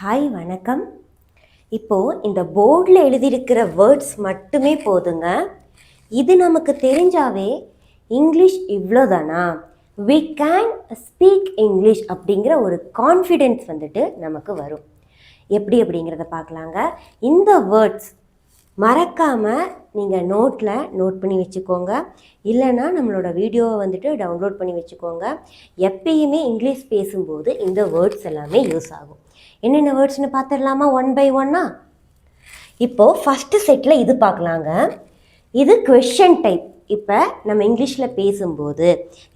Hi வணக்கம். இப்போது இந்த போர்டில் எழுதியிருக்கிற வேர்ட்ஸ் மட்டுமே போதுங்க. இது நமக்கு தெரிஞ்சாவே இங்கிலீஷ் இவ்வளோதானா, வி கேன் ஸ்பீக் இங்கிலீஷ் அப்படிங்கிற ஒரு கான்ஃபிடென்ஸ் வந்துட்டு நமக்கு வரும். எப்படி அப்படிங்கிறத பார்க்கலாங்க. இந்த வேர்ட்ஸ் மறக்காமல் நீங்கள் நோட் பண்ணி வச்சுக்கோங்க. இல்லைன்னா நம்மளோட வீடியோவை வந்துட்டு டவுன்லோட் பண்ணி வச்சுக்கோங்க. எப்பயுமே இங்கிலீஷ் பேசும்போது இந்த வேர்ட்ஸ் எல்லாமே யூஸ் ஆகும். என்னென்ன வேர்ட்ஸ்னு பார்த்துடலாமா ஒன் பை ஒன்னா? இப்போது ஃபஸ்ட்டு செட்டில் இது பார்க்கலாங்க. இது கொஷின் டைப். இப்போ நம்ம இங்கிலீஷில் பேசும்போது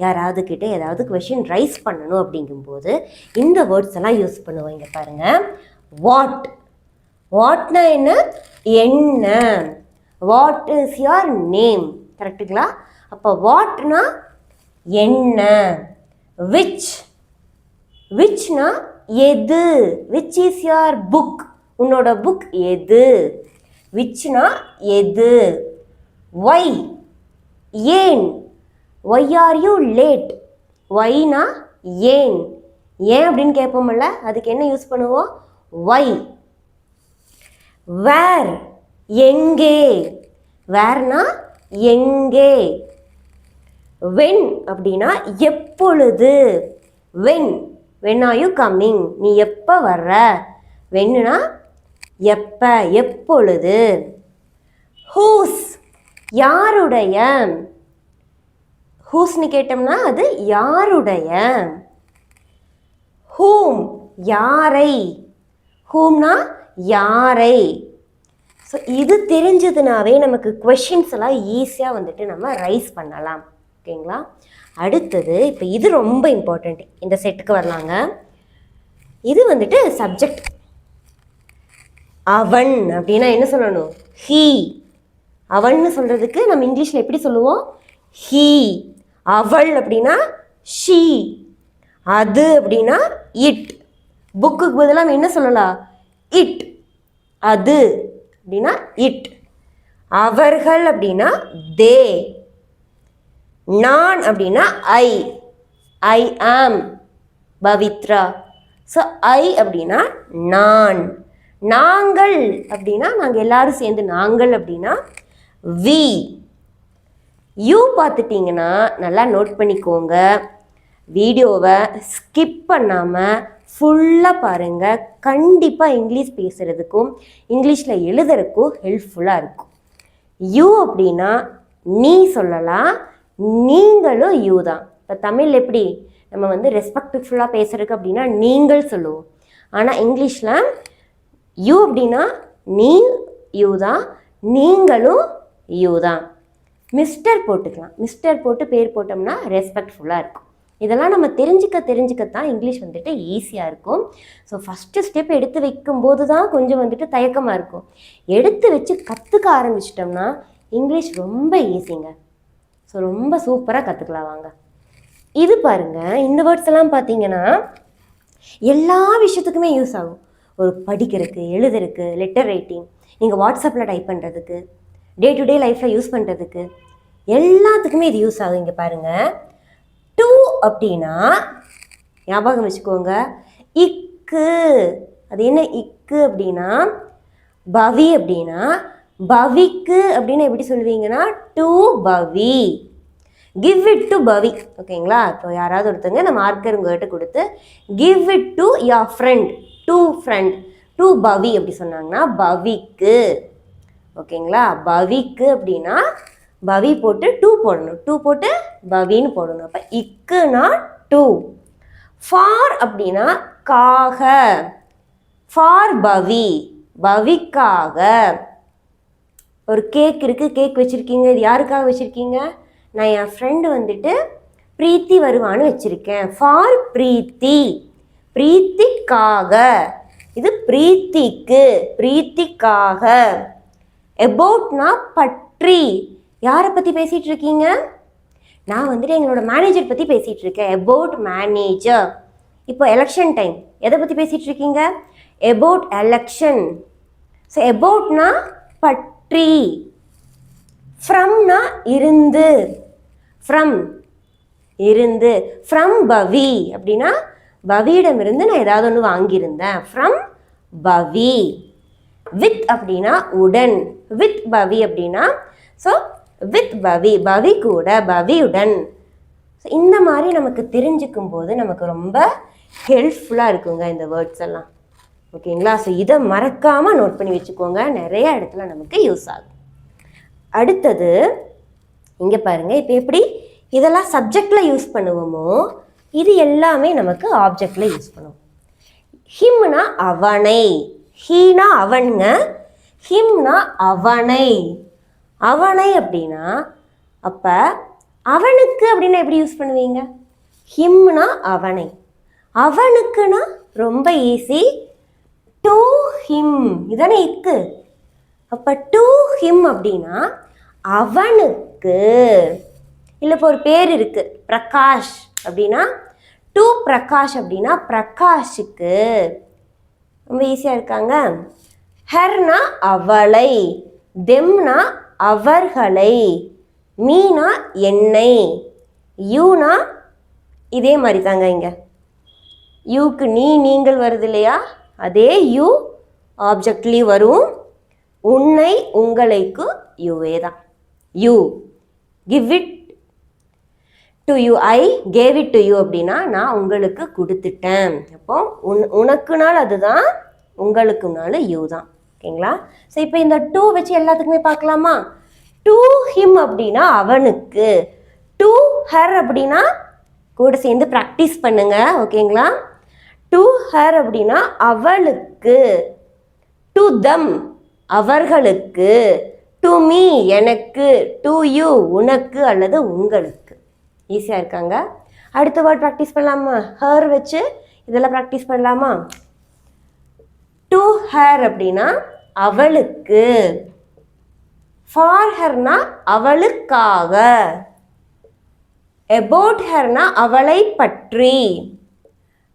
யாராவது கிட்ட ஏதாவது கொஷின் ரைஸ் பண்ணணும் அப்படிங்கும்போது இந்த வேர்ட்ஸ் எல்லாம் யூஸ் பண்ணுவோம். இங்கே பாருங்கள், வாட். வாட்னா என்ன? என்ன. வாட் இஸ் யுவர் நேம், கரெக்டுங்களா? அப்போ வாட்னா என்ன. விச். விச்னா எது. விச் இஸ் யுவர் புக், உன்னோட புக் எது. விச்னா எது. ஒய், ஏன். Why are you late. ஒய்னா ஏன். ஏன் அப்படின்னு கேட்போம்ல, அதுக்கு என்ன யூஸ் பண்ணுவோம்? ஒய். வேர், எங்கே. வேர்னா எங்கே. வென் அப்படின்னா எப்பொழுது. When. When are you coming, நீ எப்போ வர்ற. வென்னுனா எப்போ, எப்பொழுது. ஹூஸ், யாருடைய. ஹூஸ்னு கேட்டோம்னா அது யாருடைய. ஹூம், யாரை. ஹூம்னா யாரை. ஸோ இது தெரிஞ்சதுனாவே நமக்கு கொஷின்ஸ் எல்லாம் ஈஸியாக வந்துட்டு நம்ம ரைஸ் பண்ணலாம். ஓகேங்களா? அடுத்தது இப்போ இது ரொம்ப இம்பார்ட்டண்ட். இந்த செட்டுக்கு வரலாங்க. இது வந்துட்டு சப்ஜெக்ட். அவன் அப்படின்னா என்ன சொல்லணும்? ஹீ. அவன்னு சொல்கிறதுக்கு நம்ம இங்கிலீஷில் எப்படி சொல்லுவோம்? ஹீ. அவள் அப்படின்னா ஷீ. அது அப்படின்னா இட். புக்குக்கு பதிலாக என்ன சொல்லலாம்? இட். அது அப்படின்னா இட். அவர்கள் அப்படின்னா தே. நான் அப்படின்னா ஐ. ஐ ஆம் பவித்ரா. ஸோ ஐ அப்படின்னா நான். நாங்கள் அப்படின்னா நாங்கள் எல்லாரும் சேர்ந்து நாங்கள் அப்படின்னா வி. யூ பார்த்துட்டிங்கன்னா நல்லா நோட் பண்ணிக்கோங்க. வீடியோவை ஸ்கிப் பண்ணாமல் ஃபுல்லாக பாருங்கள். கண்டிப்பாக இங்கிலீஷ் பேசுகிறதுக்கும் இங்கிலீஷில் எழுதுறதுக்கும் ஹெல்ப்ஃபுல்லாக இருக்கும். யூ அப்படின்னா நீ சொல்லலாம், நீங்களும் யூ தான். இப்போ தமிழ் எப்படி நம்ம வந்து ரெஸ்பெக்ட்ஃபுல்லாக பேசுறதுக்கு அப்படின்னா நீங்கள் சொல்லுவோம். ஆனால் இங்கிலீஷில் யூ அப்படின்னா நீ யூ தான், நீங்களும் யூ தான். மிஸ்டர் போட்டுக்கலாம். மிஸ்டர் போட்டு பேர் போட்டோம்னா ரெஸ்பெக்ட்ஃபுல்லாக இருக்கும். இதெல்லாம் நம்ம தெரிஞ்சுக்கத்தான் இங்கிலீஷ் வந்துட்டு ஈஸியாக இருக்கும். ஸோ ஃபஸ்ட்டு ஸ்டெப் எடுத்து வைக்கும்போது தான் கொஞ்சம் வந்துட்டு தயக்கமாக இருக்கும். எடுத்து வச்சு கற்றுக்க ஆரம்பிச்சிட்டோம்னா இங்கிலீஷ் ரொம்ப ஈஸிங்க. ஸோ ரொம்ப சூப்பராக கற்றுக்கலாம் வாங்க. இது பாருங்கள், இந்த வேர்ட்ஸ் எல்லாம் பார்த்தீங்கன்னா எல்லா விஷயத்துக்குமே யூஸ் ஆகும். ஒரு படிக்கிறதுக்கு, எழுதுறதுக்கு, லெட்டர் ரைட்டிங், நீங்கள் வாட்ஸ்அப்பில் டைப் பண்ணுறதுக்கு, டே டு டே லைஃப்பில் யூஸ் பண்ணுறதுக்கு எல்லாத்துக்குமே இது யூஸ் ஆகும். இங்கே பாருங்கள், டூ அப்படின்னா ஞாபகம் வச்சுக்கோங்க, இக்கு. அது என்ன இக்கு அப்படின்னா பவி. அப்படின்னா பவிக்கு அப்படின்னு எப்படி சொல்லுவீங்கன்னா to Pavi. Give it to Pavi. ஓகேங்களா? இப்போ யாராவது ஒருத்தங்க நம்ம மார்க்கர் உங்கள்கிட்ட கொடுத்து give it to your friend, to friend, to Pavi அப்படி சொன்னாங்கன்னா பவிக்கு. ஓகேங்களா? பவிக்கு அப்படின்னா பவி போட்டு டூ போடணும், டூ போட்டு பவின்னு போடணும். அப்போ இக்குனா டூ. ஃபார் அப்படின்னா காக. ஃபார் பவி, பவிக்காக. ஒரு கேக் இருக்குது, கேக் வச்சுருக்கீங்க. இது யாருக்காக வச்சுருக்கீங்க? நான் என் ஃப்ரெண்டு வந்துட்டு பிரீத்தி வருவான்னு வச்சுருக்கேன். ஃபார் பிரீத்தி, பிரீத்திக்காக. இது பிரீத்திக்கு, பிரீத்திக்காக. எபவுட்னா பற்றி. யாரை பற்றி பேசிகிட்டு இருக்கீங்க? நான் வந்துட்டு எங்களோட மேனேஜர் பற்றி பேசிகிட்டு இருக்கேன். About manager. இப்போ எலெக்ஷன் டைம், எதை பற்றி பேசிகிட்டு இருக்கீங்க? About election. ஸோ எபவுட்னா பற்றி. ஃப்ரம்னா இருந்து. ஃப்ரம், இருந்து. ஃப்ரம் பவி அப்படின்னா பவியிடமிருந்து நான் ஏதாவது ஒன்று வாங்கியிருந்தேன். From Pavi. வித் அப்படின்னா உடன், வித் பவி அப்படின்னா ஸோ வித் பவி, பவி கூட, பவியுடன். இந்த மாதிரி நமக்கு தெரிஞ்சுக்கும் போது நமக்கு ரொம்ப ஹெல்ப்ஃபுல்லாக இருக்குங்க இந்த வேர்ட்ஸ் எல்லாம். ஓகேங்களா? ஸோ இதை மறக்காமல் நோட் பண்ணி வச்சுக்கோங்க, நிறைய இடத்துல நமக்கு யூஸ் ஆகும். அடுத்தது இங்கே பாருங்கள், இப்போ எப்படி இதெல்லாம் சப்ஜெக்டில் யூஸ் பண்ணுவோமோ இது எல்லாமே நமக்கு ஆப்ஜெக்டில் யூஸ் பண்ணுவோம். ஹிம்னா அவனை, ஹீனா அவனுங்க, ஹிம்னா அவனை. அவனை அப்படின்னா அப்போ அவனுக்கு அப்படின்னா எப்படி யூஸ் பண்ணுவீங்க? ஹிம்னா அவனை, அவனுக்குன்னா ரொம்ப ஈஸி, டு ஹிம். இதானே இருக்கு. அப்போ டு ஹிம் அப்படின்னா அவனுக்கு. இல்லை இப்போ ஒரு பேர் இருக்கு பிரகாஷ் அப்படின்னா டு பிரகாஷ் அப்படின்னா பிரகாஷுக்கு. ரொம்ப ஈஸியாக இருக்காங்க. ஹர்னா அவளை, தெம்னா அவர்களை, மீனா என்னை, யூனா இதே மாதிரி தாங்க. இங்கே யூக்கு நீ நீங்கள் வருது இல்லையா, அதே யூ ஆப்ஜெக்ட்லேயும் வரும். உன்னை உங்களைக்கு யூவே தான். You give it to you, I gave it to you அப்படின்னா நான் உங்களுக்கு கொடுத்துட்டேன். அப்போ உனக்குனால அதுதான், உங்களுக்குனால யூ தான். ஓகேங்களா? ஸோ இப்போ இந்த டூ வச்சு எல்லாத்துக்குமே பார்க்கலாமா? டு ஹிம் அப்படின்னா அவனுக்கு, டு ஹர் அப்படின்னா கூட சேர்ந்து ப்ராக்டிஸ் பண்ணுங்க. ஓகேங்களா? டு ஹர் அப்படின்னா அவளுக்கு, டு தம் அவர்களுக்கு, டு மீ எனக்கு, டு யூ உனக்கு அல்லது உங்களுக்கு. ஈஸியாக இருக்காங்க. அடுத்த வேர்ட் ப்ராக்டிஸ் பண்ணலாமா? ஹர் வச்சு இதெல்லாம் ப்ராக்டிஸ் பண்ணலாமா? டு ஹர் அப்படின்னா அவளுக்கு, ஃபார் ஹர்னா அவளுக்காக, அபவுட் ஹர்னா அவளை பற்றி,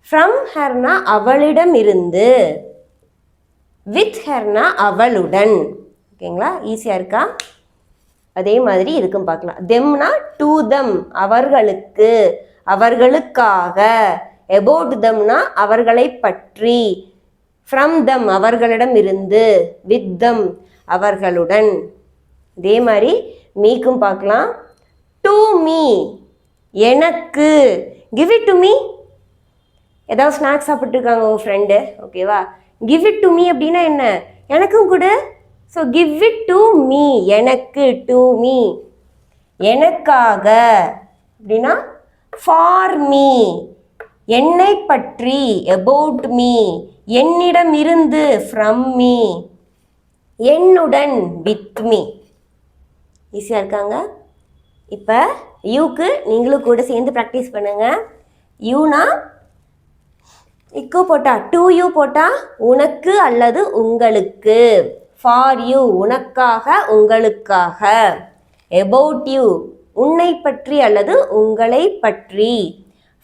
ஃப்ரம் ஹர்னா அவளிடம் இருந்து, வித் ஹர்னா அவளுடன். ஓகேங்களா? ஈஸியாக இருக்கா? அதே மாதிரி இருக்கும் பார்க்கலாம். தெம்னா டு தம் அவர்களுக்கு, அவர்களுக்காக, அபவுட் தம்னா அவர்களை பற்றி, ஃப்ரம் தம் அவர்களிடம் இருந்து, வித் தம் அவர்களுடன். இதே மாதிரி மீக்கும் பார்க்கலாம். டு மீ எனக்கு, கிவ் இட் டு மீ. ஏதாவது ஸ்நாக்ஸ் சாப்பிட்டுருக்காங்க உங்கள் ஃப்ரெண்டு, ஓகேவா? கிவ் இட் டு மீ அப்படின்னா என்ன? எனக்கும் கொடு. So give it to me, எனக்கு, டு மீ. எனக்காக அப்படின்னா ஃபார் மீ, என்னை பற்றி, அபவுட் மீ, என்னிடம் இருந்து, ஃப்ரம் மீ, என்னுடன், வித் மீ. ஈஸியாக இருக்காங்க. இப்போ யூக்கு நீங்களும் கூட சேர்ந்து ப்ராக்டிஸ் பண்ணுங்க. யூனா இக்கோ போட்டா, டு யூ போட்டா உனக்கு அல்லது உங்களுக்கு, ஃபார் யூ உனக்காக உங்களுக்காக, அபவுட் யூ உன்னை பற்றி அல்லது உங்களை பற்றி,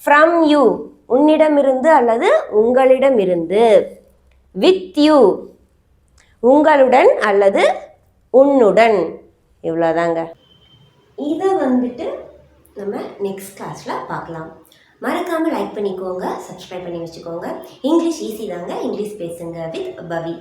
ஃப்ரம் யூ உன்னிடமிருந்து அல்லது உங்களிடமிருந்து, வித் யூ உங்களுடன் அல்லது உன்னுடன். இவ்வளோதாங்க. இதை வந்துட்டு நம்ம நெக்ஸ்ட் கிளாஸில் பார்க்கலாம். மறக்காமல் லைக் பண்ணிக்கோங்க, சப்ஸ்கிரைப் பண்ணி வச்சுக்கோங்க. இங்கிலீஷ் ஈஸி தாங்க, இங்கிலீஷ் பேசுங்க வித் பவி.